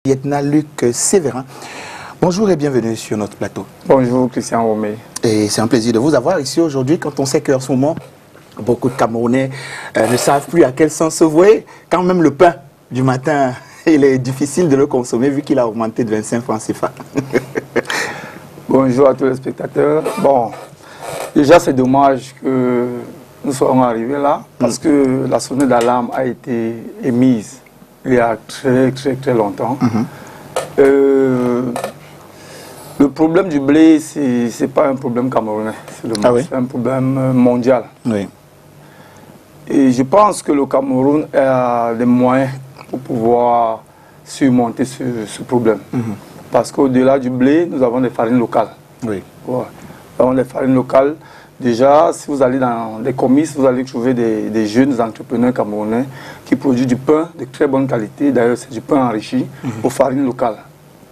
Lieutenant Luc Séverin. Bonjour et bienvenue sur notre plateau. Bonjour Christian Romé. Et c'est un plaisir de vous avoir ici aujourd'hui quand on sait qu'en ce moment, beaucoup de Camerounais ne savent plus à quel sens se vouer. Quand même le pain du matin, il est difficile de le consommer vu qu'il a augmenté de 25 francs CFA. Bonjour à tous les spectateurs. Bon, déjà c'est dommage que nous soyons arrivés là parce que la sonnette d'alarme a été émise il y a très longtemps. Le problème du blé, c'est pas un problème camerounais, c'est un problème mondial. Oui. Et je pense que le Cameroun a les moyens pour pouvoir surmonter ce problème. Parce qu'au-delà du blé, nous avons des farines locales. Oui. Ouais. Nous avons des farines locales. Déjà, si vous allez dans les comices, vous allez trouver des jeunes entrepreneurs camerounais qui produisent du pain de très bonne qualité. D'ailleurs, c'est du pain enrichi aux farines locales.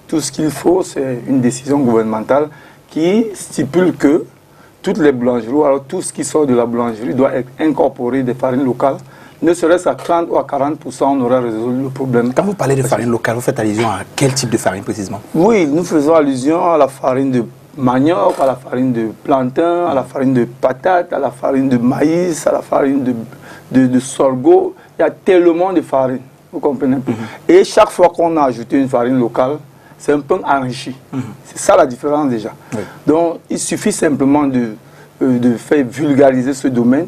Tout ce qu'il faut, c'est une décision gouvernementale qui stipule que toutes les boulangeries, alors tout ce qui sort de la boulangerie doit être incorporé des farines locales. Ne serait-ce qu'à 30 ou à 40%, on aura résolu le problème. Quand vous parlez de farine locale, vous faites allusion à quel type de farine précisément? Oui, nous faisons allusion à la farine de manioc, à la farine de plantain, à la farine de patate, à la farine de maïs, à la farine de sorgho. Il y a tellement de farines, vous comprenez? Et chaque fois qu'on a ajouté une farine locale, c'est un pain enrichi. C'est ça la différence déjà. Oui. Donc il suffit simplement de faire vulgariser ce domaine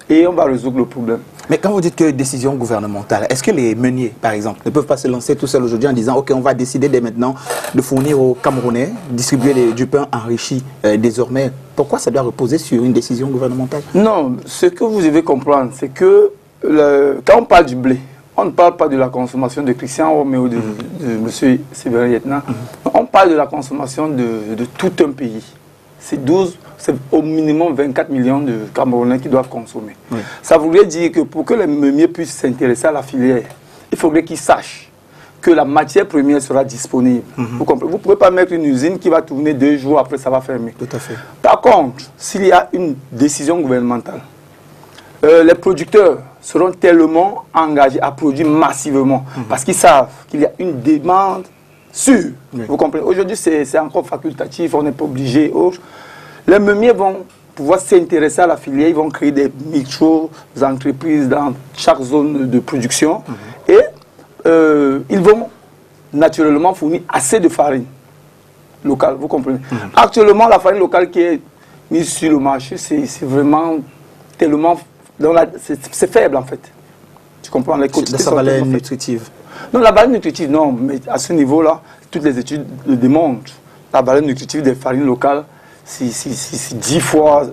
et on va résoudre le problème. Mais quand vous dites que décision gouvernementale, est-ce que les meuniers, par exemple, ne peuvent pas se lancer tout seuls aujourd'hui en disant « Ok, on va décider dès maintenant de fournir aux Camerounais, distribuer du pain enrichi désormais ». Pourquoi ça doit reposer sur une décision gouvernementale? Non, ce que vous devez comprendre, c'est que quand on parle du blé, on ne parle pas de la consommation de Christian Romé ou de M. Séverin Lieutenant. On parle de la consommation de tout un pays. C'est au minimum 24 millions de Camerounais qui doivent consommer. Oui. Ça voudrait dire que pour que les meuniers puissent s'intéresser à la filière, il faudrait qu'ils sachent que la matière première sera disponible. Vous comprenez? Vous ne pouvez pas mettre une usine qui va tourner 2 jours après, ça va fermer. Tout à fait. Par contre, s'il y a une décision gouvernementale, les producteurs seront tellement engagés à produire massivement parce qu'ils savent qu'il y a une demande sûre. Oui. Vous comprenez? Aujourd'hui, c'est encore facultatif, on n'est pas obligé. Les meuniers vont pouvoir s'intéresser à la filière, ils vont créer des micro-entreprises dans chaque zone de production et ils vont naturellement fournir assez de farine locale. Vous comprenez? Actuellement, la farine locale qui est mise sur le marché, c'est vraiment tellement... C'est faible en fait. Tu comprends? Les quantités sa valeur nutritive. Non, la valeur nutritive, non. Mais à ce niveau-là, toutes les études le démontrent. La valeur nutritive des farines locales, c'est 10 fois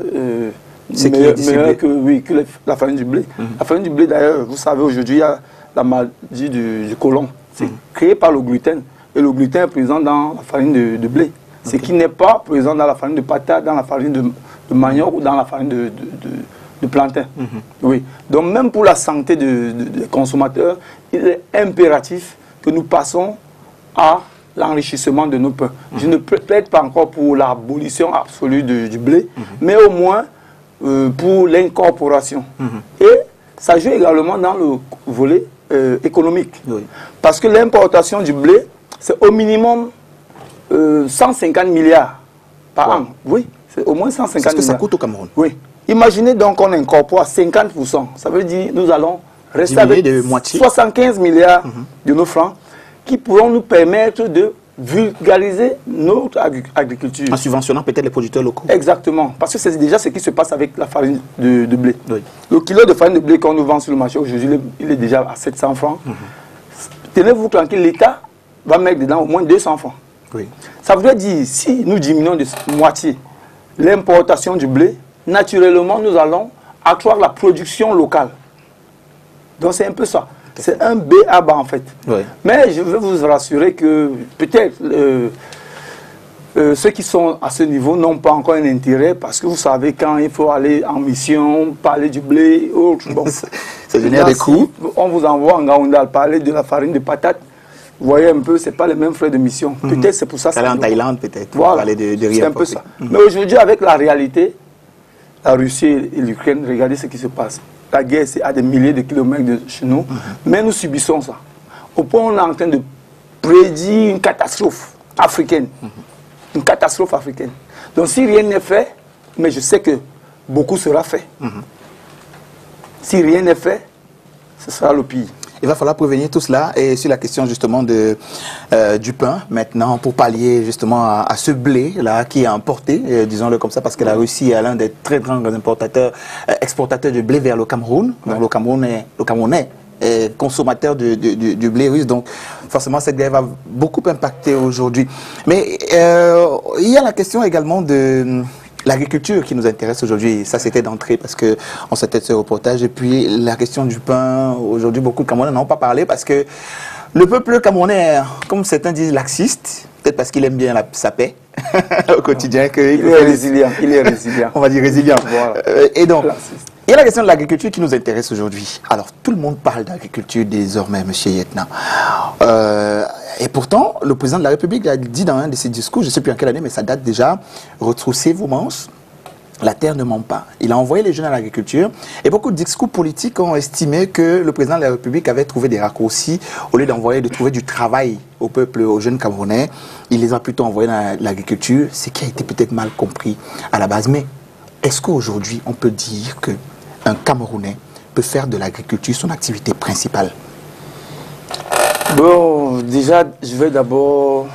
meilleur que la farine du blé. La farine du blé, d'ailleurs, vous savez, aujourd'hui, il y a la maladie du côlon. C'est créé par le gluten. Et le gluten est présent dans la farine de blé. Ce qui n'est pas présent dans la farine de patate, dans la farine de manioc ou dans la farine de plantain. Oui. Donc même pour la santé des consommateurs, il est impératif que nous passons à l'enrichissement de nos pains. Je ne plaide pas encore pour l'abolition absolue du blé, mais au moins pour l'incorporation. Et ça joue également dans le volet économique. Oui. Parce que l'importation du blé, c'est au minimum 150 milliards par an. Oui, c'est au moins 150 milliards. Est-ce que ça coûte au Cameroun? Oui. Imaginez donc qu'on incorpore 50%. Ça veut dire que nous allons rester avec 75 milliards de nos francs qui pourront nous permettre de vulgariser notre agriculture. En subventionnant peut-être les producteurs locaux. Exactement. Parce que c'est déjà ce qui se passe avec la farine de blé. Oui. Le kilo de farine de blé qu'on nous vend sur le marché aujourd'hui, il est déjà à 700 francs. Tenez-vous tranquille, l'État va mettre dedans au moins 200 francs. Oui. Ça veut dire si nous diminuons de moitié l'importation du blé, naturellement, nous allons accroître la production locale. Donc, c'est un peu ça. C'est un B à bas, en fait. Oui. Mais je veux vous rassurer que peut-être ceux qui sont à ce niveau n'ont pas encore un intérêt parce que vous savez, quand il faut aller en mission, parler du blé, autre, bon, ça génère des coûts. On vous envoie en Gaoundal parler de la farine de patate. Vous voyez un peu, ce n'est pas les mêmes frais de mission. Peut-être c'est pour ça. Ça en Thaïlande, peut-être. Voilà. C'est un peu ça. Mais aujourd'hui, avec la réalité, la Russie et l'Ukraine, regardez ce qui se passe. La guerre, c'est à des milliers de kilomètres de chez nous, mais nous subissons ça. Au point où on est en train de prédit une catastrophe africaine. Une catastrophe africaine. Donc si rien n'est fait, mais je sais que beaucoup sera fait. Si rien n'est fait, ce sera le pire. Il va falloir prévenir tout cela. Et sur la question justement du pain, maintenant, pour pallier justement à ce blé-là qui est importé, disons-le comme ça, parce que la Russie est l'un des très grands exportateurs de blé vers le Cameroun. Donc le Camerounais est consommateur du blé russe. Donc forcément, cette guerre va beaucoup impacter aujourd'hui. Mais il y a la question également de l'agriculture qui nous intéresse aujourd'hui. Ça, c'était d'entrée parce qu'on s'était ce reportage. Et puis, la question du pain, aujourd'hui, beaucoup de Camerounais n'en ont pas parlé parce que le peuple camerounais, comme certains disent, laxiste, peut-être parce qu'il aime bien sa paix au quotidien. Il est résilient. Il est résilient. On va dire résilient. Voilà. Et donc, il y a la question de l'agriculture qui nous intéresse aujourd'hui. Alors, tout le monde parle d'agriculture désormais, M. Yetna. Et pourtant, le président de la République a dit dans un de ses discours, je ne sais plus en quelle année, mais ça date déjà, retroussez vos manches, la terre ne ment pas. Il a envoyé les jeunes à l'agriculture et beaucoup de discours politiques ont estimé que le président de la République avait trouvé des raccourcis au lieu de trouver du travail au peuple, aux jeunes Camerounais. Il les a plutôt envoyés dans l'agriculture, ce qui a été peut-être mal compris à la base. Mais est-ce qu'aujourd'hui, on peut dire qu'un Camerounais peut faire de l'agriculture son activité principale? Bon, déjà, je vais d'abord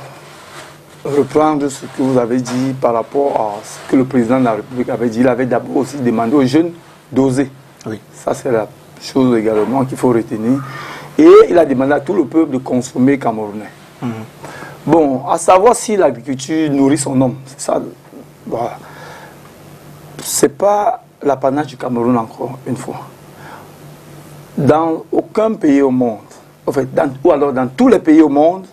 reprendre ce que vous avez dit par rapport à ce que le président de la République avait dit. Il avait d'abord aussi demandé aux jeunes d'oser. Oui. Ça, c'est la chose également qu'il faut retenir. Et il a demandé à tout le peuple de consommer camerounais. Bon, à savoir si l'agriculture nourrit son homme, c'est ça. Voilà. C'est pas l'apanage du Cameroun encore une fois. Dans aucun pays au monde, en fait, ou alors dans tous les pays au monde,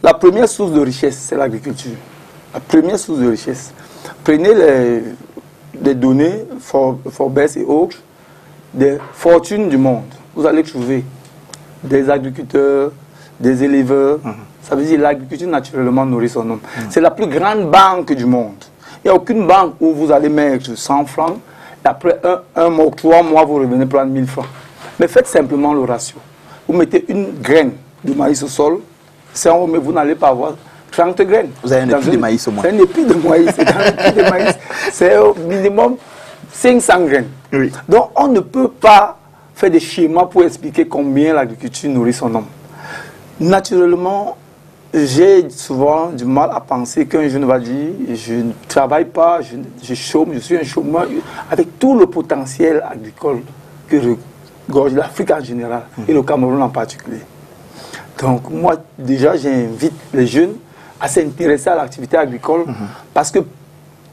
la première source de richesse, c'est l'agriculture. La première source de richesse. Prenez les données, Forbes et autres, des fortunes du monde. Vous allez trouver des agriculteurs, des éleveurs. Ça veut dire que l'agriculture naturellement nourrit son homme. C'est la plus grande banque du monde. Il n'y a aucune banque où vous allez mettre 100 francs et après un mois ou 3 mois, vous revenez prendre 1000 francs. Mais faites simplement le ratio. Vous mettez une graine de maïs au sol, mais vous n'allez pas avoir 30 graines. Vous avez un épi de maïs au moins. C'est un épi de maïs. C'est au minimum 500 graines. Oui. Donc on ne peut pas faire des schémas pour expliquer combien l'agriculture nourrit son homme. Naturellement, j'ai souvent du mal à penser qu'un jeune va dire je ne travaille pas, je chôme, je suis un chômeur, avec tout le potentiel agricole que regorge l'Afrique en général et le Cameroun en particulier. Donc moi, déjà, j'invite les jeunes à s'intéresser à l'activité agricole parce que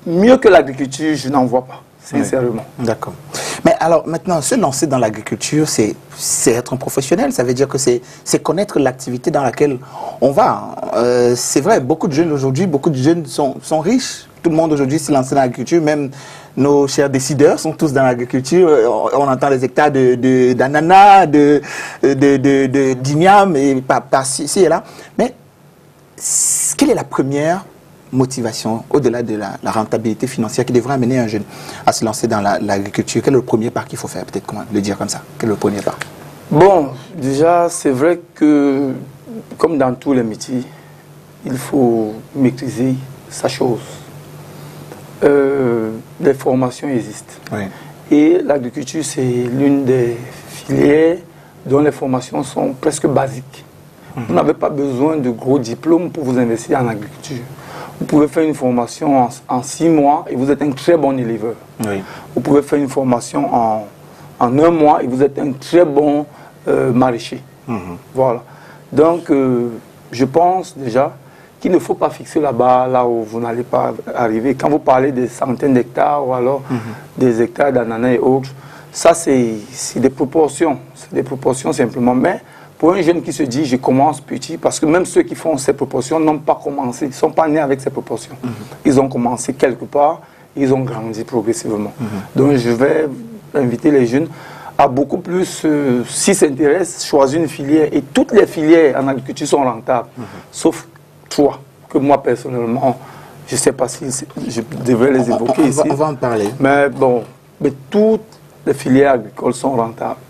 mieux que l'agriculture, je n'en vois pas, sincèrement. Oui. D'accord. Mais alors maintenant, se lancer dans l'agriculture, c'est être un professionnel. Ça veut dire que c'est connaître l'activité dans laquelle on va. C'est vrai, beaucoup de jeunes aujourd'hui, beaucoup de jeunes sont riches. Tout le monde aujourd'hui s'est lancé dans l'agriculture, même nos chers décideurs sont tous dans l'agriculture. On entend les hectares d'ananas, d'igname et par-ci et là. Mais quelle est la première motivation, au-delà de la rentabilité financière qui devrait amener un jeune à se lancer dans l'agriculture? Quel est le premier pas qu'il faut faire? Peut-être comment le dire comme ça. Quel est le premier pas? Bon, déjà, c'est vrai que, comme dans tous les métiers, il faut maîtriser sa chose. Les formations existent. Oui. Et l'agriculture, c'est l'une des filières dont les formations sont presque basiques. Vous n'avez pas besoin de gros diplômes pour vous investir en agriculture. Vous pouvez faire une formation en 6 mois et vous êtes un très bon éleveur. Oui. Vous pouvez faire une formation en 1 mois et vous êtes un très bon maraîcher. Voilà. Donc, je pense déjà qu'il ne faut pas fixer la barre là où vous n'allez pas arriver. Quand vous parlez des centaines d'hectares ou alors des hectares d'ananas et autres, ça c'est des proportions. C'est des proportions simplement. Mais pour un jeune qui se dit je commence petit, parce que même ceux qui font ces proportions n'ont pas commencé, ils ne sont pas nés avec ces proportions. Ils ont commencé quelque part, ils ont grandi progressivement. Donc je vais inviter les jeunes à beaucoup plus, s'ils s'intéressent, choisir une filière. Et toutes les filières en agriculture sont rentables, sauf 3, que moi personnellement, je ne sais pas si je devrais les évoquer ici. On va en parler. Mais bon, mais toutes les filières agricoles sont rentables.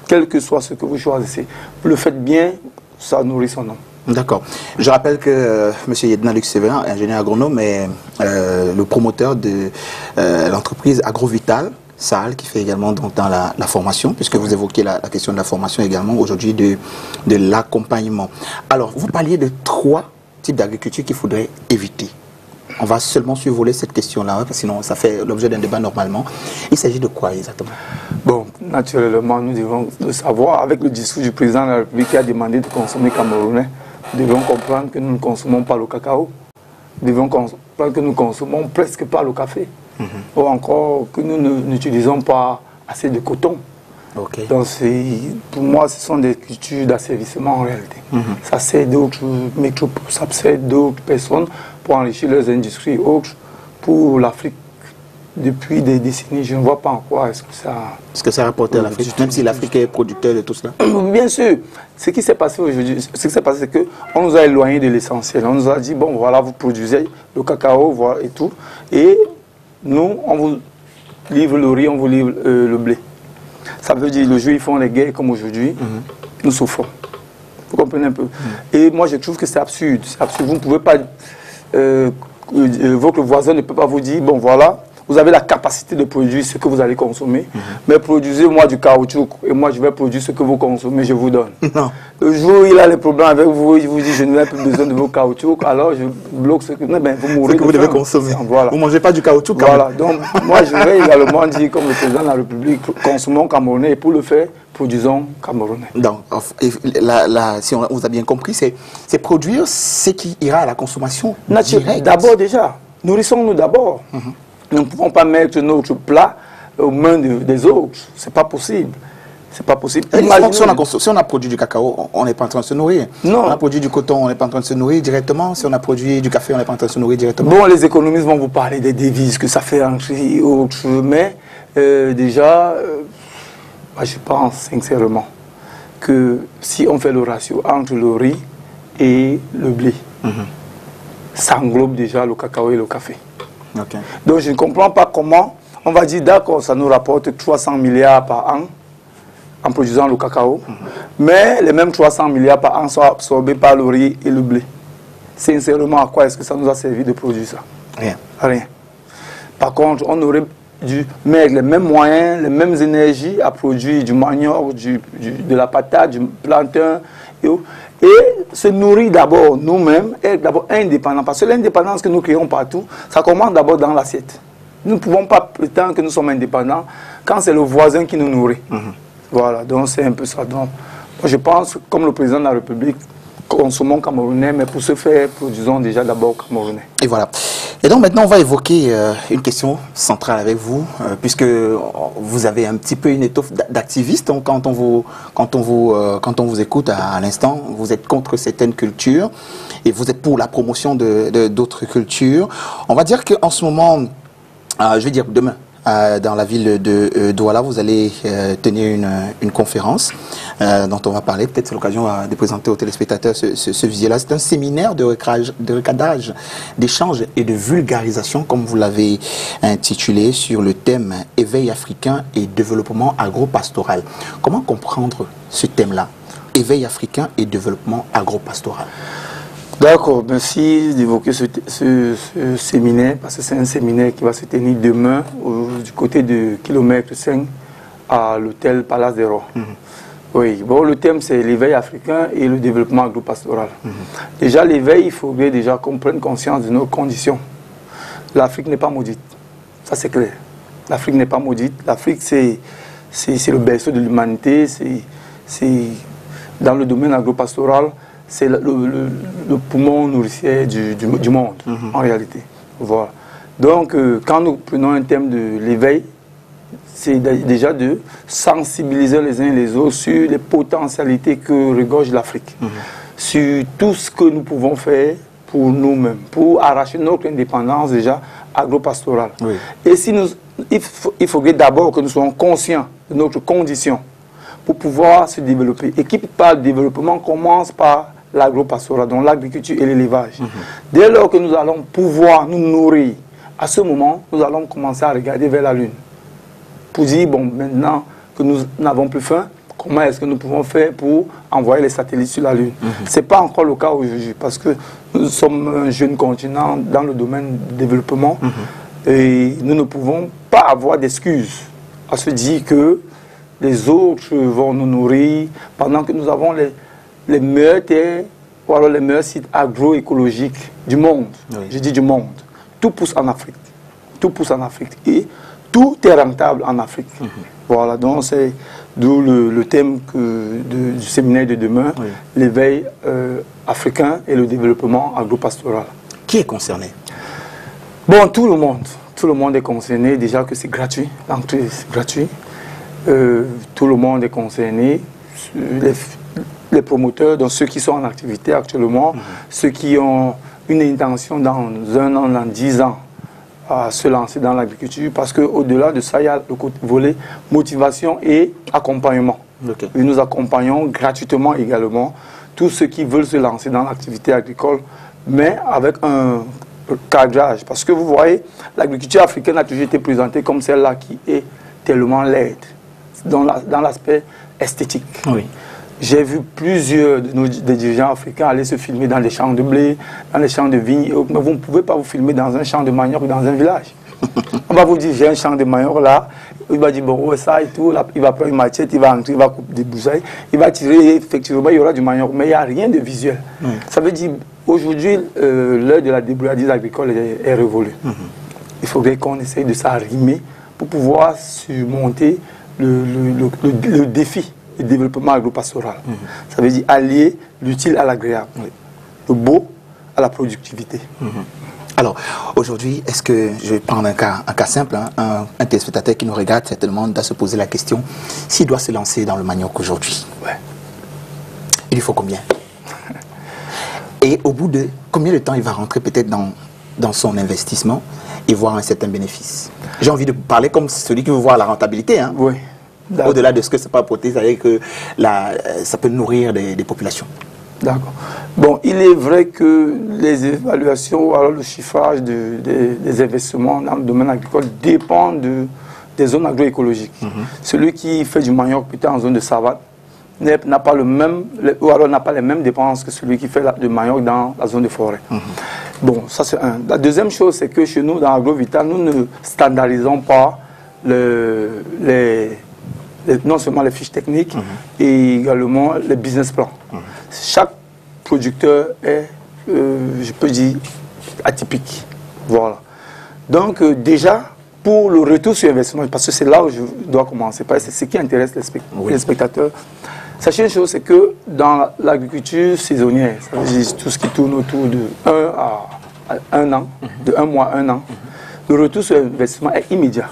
Quel que soit ce que vous choisissez. Vous le faites bien, ça nourrit son homme. D'accord. Je rappelle que M. Yedna Luc Séverin, ingénieur agronome, est le promoteur de l'entreprise Agrovital Sahel, qui fait également dans la formation, puisque vous évoquez la question de la formation également aujourd'hui, de l'accompagnement. Alors, vous parliez de 3 types d'agriculture qu'il faudrait éviter. On va seulement survoler cette question-là, parce que sinon ça fait l'objet d'un débat normalement. Il s'agit de quoi exactement? Bon, naturellement, nous devons le savoir, avec le discours du président de la République qui a demandé de consommer camerounais, nous devons comprendre que nous ne consommons pas le cacao, nous devons comprendre que nous consommons presque pas le café, ou encore que nous n'utilisons pas assez de coton. Okay. Donc pour moi, ce sont des cultures d'asservissement en réalité. Ça sert d'autres métropoles, ça sert d'autres personnes pour enrichir leurs industries autres. Pour l'Afrique, depuis des décennies, je ne vois pas en quoi est-ce que ça a rapporté à l'Afrique, même si l'Afrique est producteur de tout cela. Bien sûr. Ce qui s'est passé aujourd'hui, c'est qu'on nous a éloignés de l'essentiel. On nous a dit, bon voilà, vous produisez le cacao voilà, et tout, et nous, on vous livre le riz, on vous livre le blé. Ça veut dire, le jour où ils font les guerres comme aujourd'hui, nous souffrons. Vous comprenez un peu? Et moi, je trouve que c'est absurde. Vous ne pouvez pas... votre voisin ne peut pas vous dire, bon voilà, vous avez la capacité de produire ce que vous allez consommer, mais produisez-moi du caoutchouc et moi je vais produire ce que vous consommez, je vous donne. Non. Le jour où il a les problèmes avec vous, il vous dit je n'ai plus besoin de vos caoutchoucs, alors je bloque ce que vous mourrez. Ce que vous devez consommer. Voilà. Vous ne mangez pas du caoutchouc. Voilà. Donc moi je vais également dire, comme le président de la République, consommons camerounais et pour le faire, produisons camerounais. Donc, si on vous a bien compris, c'est produire ce qui ira à la consommation directe. D'abord déjà, nourrissons-nous d'abord. Nous ne pouvons pas mettre notre plat aux mains des autres. C'est pas possible. C'est pas possible. Si on a produit du cacao, on n'est pas en train de se nourrir. Non. On a produit du coton, on n'est pas en train de se nourrir directement. Si on a produit du café, on n'est pas en train de se nourrir directement. Bon, les économistes vont vous parler des devises, que ça fait entrer autre. Mais déjà, je pense sincèrement que si on fait le ratio entre le riz et le blé, ça englobe déjà le cacao et le café. Okay. Donc je ne comprends pas comment on va dire d'accord, ça nous rapporte 300 milliards par an en produisant le cacao, mais les mêmes 300 milliards par an sont absorbés par le riz et le blé. Sincèrement, à quoi est-ce que ça nous a servi de produire ça? Rien. Rien. Par contre, on aurait dû mettre les mêmes moyens, les mêmes énergies à produire du manioc, de la patate, du plantain, et se nourrir d'abord nous-mêmes, être d'abord indépendants. Parce que l'indépendance que nous créons partout, ça commence d'abord dans l'assiette. Nous ne pouvons pas prétendre que nous sommes indépendants quand c'est le voisin qui nous nourrit. Voilà, donc c'est un peu ça. Donc, moi je pense, comme le président de la République, consommons camerounais, mais pour ce faire, produisons déjà d'abord camerounais. Et voilà. Et donc maintenant, on va évoquer une question centrale avec vous, puisque vous avez un petit peu une étoffe d'activiste. Donc quand on vous écoute à l'instant, vous êtes contre certaines cultures et vous êtes pour la promotion d'autres cultures. On va dire qu'en ce moment, je vais dire demain, dans la ville de Douala, vous allez tenir une conférence dont on va parler. Peut-être c'est l'occasion de présenter aux téléspectateurs ce visuel-là. C'est un séminaire de recadrage, d'échange et de vulgarisation, comme vous l'avez intitulé, sur le thème « Éveil africain et développement agro-pastoral ». Comment comprendre ce thème-là, « Éveil africain et développement agro-pastoral ». D'accord, merci d'évoquer ce séminaire, parce que c'est un séminaire qui va se tenir demain du côté de kilomètre 5 à l'hôtel Palace des Rois. Oui, bon, le thème c'est l'éveil africain et le développement agro-pastoral. Déjà l'éveil, il faudrait déjà qu'on prenne conscience de nos conditions. L'Afrique n'est pas maudite, ça c'est clair. L'Afrique n'est pas maudite, l'Afrique c'est le berceau de l'humanité, c'est dans le domaine agro-pastoral, c'est le poumon nourricier du monde, en réalité. Voilà. Donc, quand nous prenons un thème de l'éveil, c'est déjà de sensibiliser les uns et les autres sur les potentialités que regorge l'Afrique, sur tout ce que nous pouvons faire pour nous-mêmes, pour arracher notre indépendance déjà agro-pastorale. Oui. Et il faudrait d'abord que nous soyons conscients de notre condition pour pouvoir se développer. Et qui parle de développement commence par l'agro-pastoral, donc l'agriculture et l'élevage. Dès lors que nous allons pouvoir nous nourrir, à ce moment, nous allons commencer à regarder vers la Lune. Pour dire, bon, maintenant que nous n'avons plus faim, comment est-ce que nous pouvons faire pour envoyer les satellites sur la Lune. Ce n'est pas encore le cas aujourd'hui parce que nous sommes un jeune continent dans le domaine du développement et nous ne pouvons pas avoir d'excuses à se dire que les autres vont nous nourrir pendant que nous avons les meilleures terres ou alors les meilleurs sites agroécologiques du monde. Oui. Je dis du monde. Tout pousse en Afrique. Tout pousse en Afrique. Et tout est rentable en Afrique. Voilà, donc c'est d'où le thème du séminaire de demain, l'éveil africain et le développement agropastoral. Qui est concerné? Bon, tout le monde. Tout le monde est concerné, déjà que c'est gratuit. L'entrée, c'est gratuit. Tout le monde est concerné. Les promoteurs, donc ceux qui sont en activité actuellement, ceux qui ont une intention dans 1 an, dans 10 ans, à se lancer dans l'agriculture, parce qu'au-delà de ça, il y a le volet motivation et accompagnement. Okay. Et nous accompagnons gratuitement également tous ceux qui veulent se lancer dans l'activité agricole, mais avec un cadrage. Parce que vous voyez, l'agriculture africaine a toujours été présentée comme celle-là qui est tellement laide, dans l'aspect esthétique. Oui. J'ai vu plusieurs des dirigeants africains aller se filmer dans les champs de blé, dans les champs de vignes. Mais vous ne pouvez pas vous filmer dans un champ de manioc dans un village. On va vous dire, j'ai un champ de manioc là. Il va dire, bon, ça et tout. Là, il va prendre une machette, il va entrer, il va couper des bousailles. Il va tirer, effectivement, il y aura du manioc. Mais il n'y a rien de visuel. Ça veut dire, aujourd'hui, l'heure de la débrouillardise agricole est révolue. Il faudrait qu'on essaye de s'arrimer pour pouvoir surmonter le défi. Le développement agropastoral. Ça veut dire allier l'utile à l'agréable, le beau à la productivité. Alors, aujourd'hui, est-ce que, je vais prendre un cas simple, hein, un téléspectateur qui nous regarde certainement doit se poser la question, s'il doit se lancer dans le manioc aujourd'hui, il lui faut combien? Et au bout de combien de temps il va rentrer peut-être dans son investissement et voir un certain bénéfice? J'ai envie de parler comme celui qui veut voir la rentabilité. Hein. Oui. Au-delà de ce que c'est pas apporté, c'est-à-dire que ça peut nourrir des populations. D'accord. Bon, il est vrai que les évaluations ou alors le chiffrage des investissements dans le domaine agricole dépendent des zones agroécologiques. Celui qui fait du manioc peut-être en zone de savane n'a pas le même, ou alors n'a pas les mêmes dépenses que celui qui fait du manioc dans la zone de forêt. Bon, ça c'est un. La deuxième chose, c'est que chez nous, dans AgroVital, nous ne standardisons pas non seulement les fiches techniques, et également les business plans. Chaque producteur est, je peux dire, atypique. Voilà. Donc déjà, pour le retour sur investissement, parce que c'est là où je dois commencer, parce que c'est ce qui intéresse les spectateurs. Sachez une chose, c'est que dans l'agriculture saisonnière, ça veut dire tout ce qui tourne autour de 1 à 1 an, de 1 mois à 1 an, le retour sur investissement est immédiat.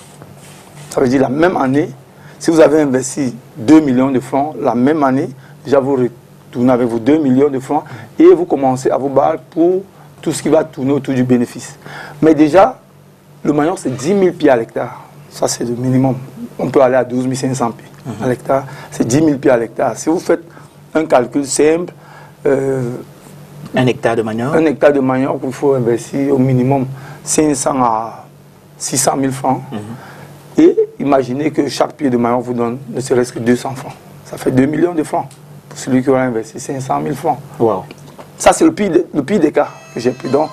Ça veut dire la même année, si vous avez investi 2 millions de francs, la même année, déjà vous retournez avec vos 2 millions de francs et vous commencez à vous battre pour tout ce qui va tourner autour du bénéfice. Mais déjà, le manioc, c'est 10 000 pieds à l'hectare. Ça, c'est le minimum. On peut aller à 12 500 pieds à l'hectare. C'est 10 000 pieds à l'hectare. Si vous faites un calcul simple... un hectare de manioc? Un hectare de manioc, il faut investir au minimum 500 à 600 000 francs. Et imaginez que chaque pied de manioc vous donne ne serait-ce que 200 francs. Ça fait 2 millions de francs pour celui qui aura investi 500 000 francs. Wow. Ça, c'est le pire des cas que j'ai pris. Donc,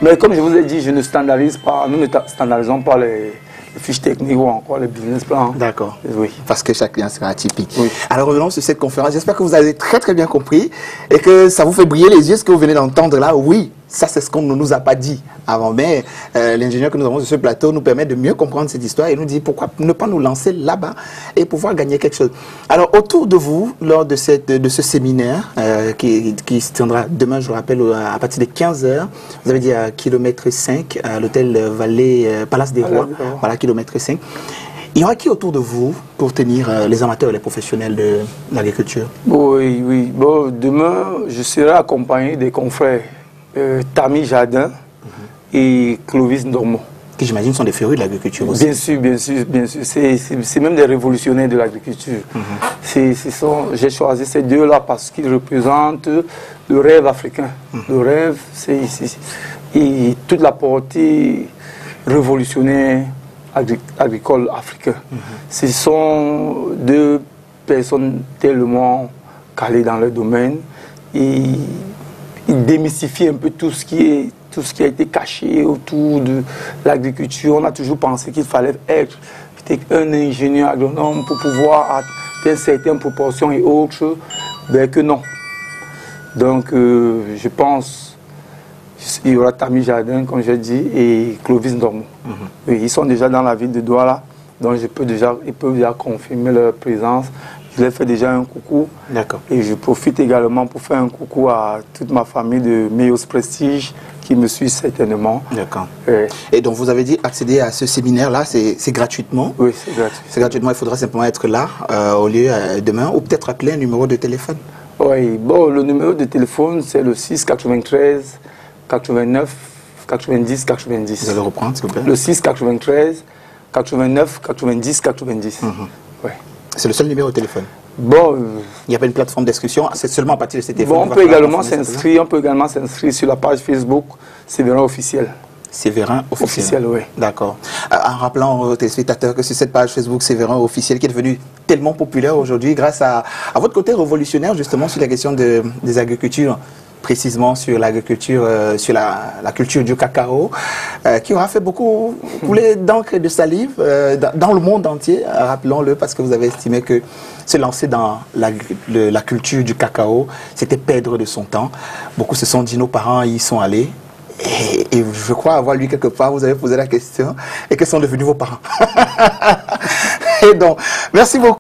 mais comme je vous ai dit, je ne standardise pas, nous ne standardisons pas les fiches techniques ou encore les business plans. D'accord. Oui. Parce que chaque client sera atypique. Oui. Alors revenons sur cette conférence. J'espère que vous avez très bien compris et que ça vous fait briller les yeux ce que vous venez d'entendre là. Oui, ça c'est ce qu'on ne nous a pas dit avant. Mais l'ingénieur que nous avons sur ce plateau nous permet de mieux comprendre cette histoire et nous dit pourquoi ne pas nous lancer là-bas et pouvoir gagner quelque chose. Alors autour de vous, lors de ce séminaire qui se tiendra demain, je vous rappelle, à partir de 15h, vous avez dit à kilomètre 5, à l'hôtel Vallée Palace des Rois, voilà, kilomètre 5. Il y aura qui autour de vous pour tenir les amateurs et les professionnels de l'agriculture? Oui. Bon, demain, je serai accompagné des confrères Tami Jardin et Clovis Ndormo. Qui j'imagine sont des férus de l'agriculture aussi. Bien sûr. C'est même des révolutionnaires de l'agriculture. J'ai choisi ces deux-là parce qu'ils représentent le rêve africain. Le rêve, c'est toute la portée révolutionnaire agricole africain. Ce sont deux personnes tellement calées dans le domaine. Et il démystifie un peu tout ce qui a été caché autour de l'agriculture. On a toujours pensé qu'il fallait être peut-être un ingénieur agronome pour pouvoir atteindre certaines proportions et autres, ben que non. Donc, je pense qu'il y aura Tami Jardin, comme j'ai dit, et Clovis Ndormo. Oui, ils sont déjà dans la ville de Douala, donc ils peuvent déjà confirmer leur présence. Je leur fais déjà un coucou. D'accord. Et je profite également pour faire un coucou à toute ma famille de Meos Prestige qui me suit certainement. D'accord. Et donc vous avez dit accéder à ce séminaire-là, c'est gratuitement? Oui, c'est gratuit. C'est gratuitement, il faudra simplement être là au lieu demain, ou peut-être appeler un numéro de téléphone. Oui, bon, le numéro de téléphone c'est le 6 93 89 90 90. Vous allez reprendre, s'il vous plaît. Le 6 93 89 90 90. Ouais. C'est le seul numéro de téléphone. Bon, il n'y a pas une plateforme d'inscription, c'est seulement à partir de cet téléphone. Bon, on peut également s'inscrire sur la page Facebook Sévérin Officiel. Sévérin Officiel. Oui. D'accord. En rappelant aux téléspectateurs que sur cette page Facebook Sévérin Officiel qui est devenue tellement populaire aujourd'hui grâce à votre côté révolutionnaire justement sur la question des agricultures, précisément sur l'agriculture, sur la culture du cacao, qui aura fait beaucoup couler d'encre et de salive dans le monde entier, rappelons-le, parce que vous avez estimé que se lancer dans la culture du cacao, c'était perdre de son temps. Beaucoup se sont dit, nos parents y sont allés. Et je crois avoir lu quelque part, vous avez posé la question, et que sont devenus vos parents. Et donc, merci beaucoup.